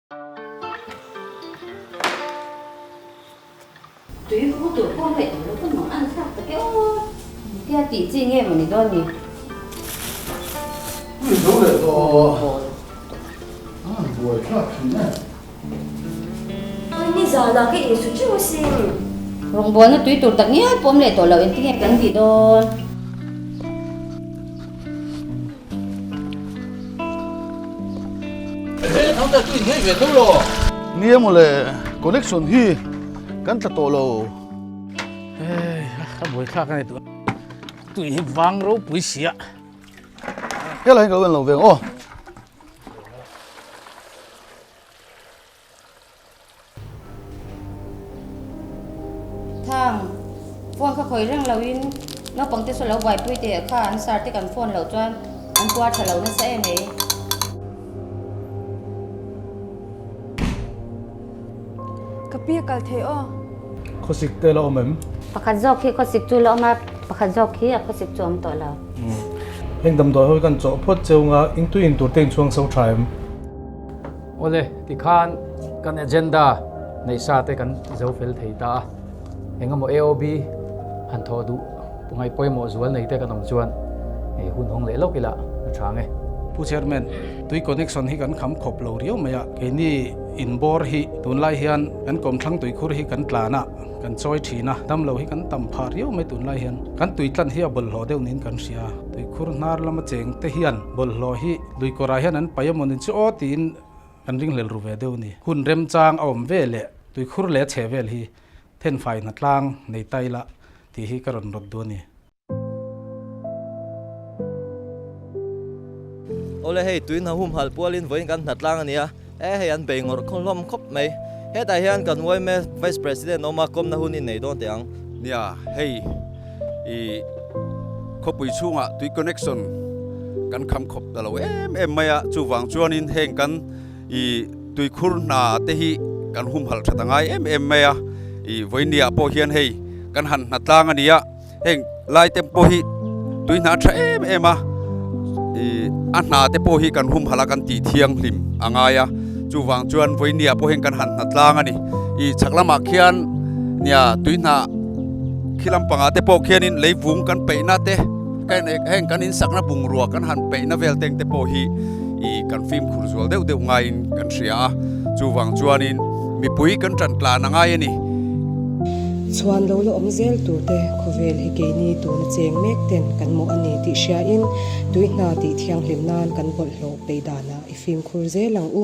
Tuy cũng tuổi con vậy nó cũng món ăn khác cái kia tỷ chi nghe mà này đó nhỉ. Đúng rồi đó. Buổi khác thì nè. Ni giờ là cái ý số chưa xin. Rong bò nó tuy tuổi tặng nhá, bom lại tổ lợn tiếng nghe cắn gì đó. Không ta tụi nghe về đâu rồi. Nia một lệ connection hi kan ta to lo. Buổi khác này tụi vang rô buổi xía. Cái này cái gần lâu về ô. Thang phoneเขาคอยเรื่องเราอินนอกปังเตสุเราไว้ปุ้ยเตะค่ะอันซาร์ที่กันโฟนเราจวนอันกวาดเรานั่นเส้นเอง Kapia kal theo. เขาสิเตลอมม ประคันจอกขี้เขาสิจูเรามาประคันจอกขี้เขาสิจวมตัวเรา เฮงดำดอยเขากันจ่อพดเจ้างาอินตัวเต็งช่วงเสาร์ไทม์โอเลที่ขานกัน agenda ในซาเตกันเจ้าเฟลเทียตาเฮงก็โม AOB หันทอดูปุ่งไอ้ป่วยโมจวนในเตกันน้องจวนไอ้หุ่นหงเล่ลูกกีฬาช้างไงผู้เชอร์แมนตุยคอนเนคชั่นให้กันคำขบเหล่าเดียวไหมอะแค่นี้อินบอร์ฮีตุนไล่เฮียนกันกลมทั้งตุยคุรฮีกันกลานะกันซอยทีนะดำเหล่าให้กันตำพาเรียวไม่ตุนไล่เฮียนกันตุยตันเฮียบลหล่อเดียวนินกันเสียตุยคุรนาร์ละมาเจงเตเฮียนบลหล่อฮีตุยกราเฮียนนั้นไปยมนินชอตีนกันริงเหลรูเวเดียวนี่หุ่นเร็มจางเอาเวเล่ตุยคุรเล่เชเวลฮีเทนไฟนัดล่างในไตละที่ฮีกระรนรถตัวนี่โอเลเฮตุยน่าหุ่มหัลปัวลินไว้กันนัดล่างอันนี้เฮียนเบงอร์คนล้มคบไหมแต่เฮียนกันไว้แม่ Vice President ออกมาคมน่าหุ่นในโดนเตียงเนี่ยเฮ้ยอีคบวิชุงอ่ะตุยคอนเนคชั่นกันคำคบตลอดไม่อะจูวังจวนินเฮงกันอีตุยคุรนาเตหิกันหุ่มหัลชะตังไงไม่อะอีไว้เนี่ยพอเฮียนเฮกันหันนัดล่างอันนี้เฮงไล่เต็มพอหิตุยน่าใช่อะอันนาเตโพฮีกันหุ่มหลักันตีเทียงลิมอ่างายจูวังจวนไว้เนี่ยพอเห็นกันหันนัดลางอันนี้อีชักละมาเขียนเนี่ยตุยน่าคิลัมปังอาเตโพเขียนินเลยวุงกันไปนาเตกันเห็นกันอินสักนะบุงรัวกันหันไปนาเวลเต็งเตโพฮีอีกันฟิล์มคุรสวลเดี๋ยวไงกันเสียจูวังจวนนินมีปุยกันจันทร์ลานางายนี่ชวนเราลอมเซลตัวเตขเวลฮิเกนีตัวนัเจงเมกเต็นกันโมอันนี้ติเชียอินตุยนาติเทียงลิมนานกันบดโลไปดานาอิฟิมคูเซลังอู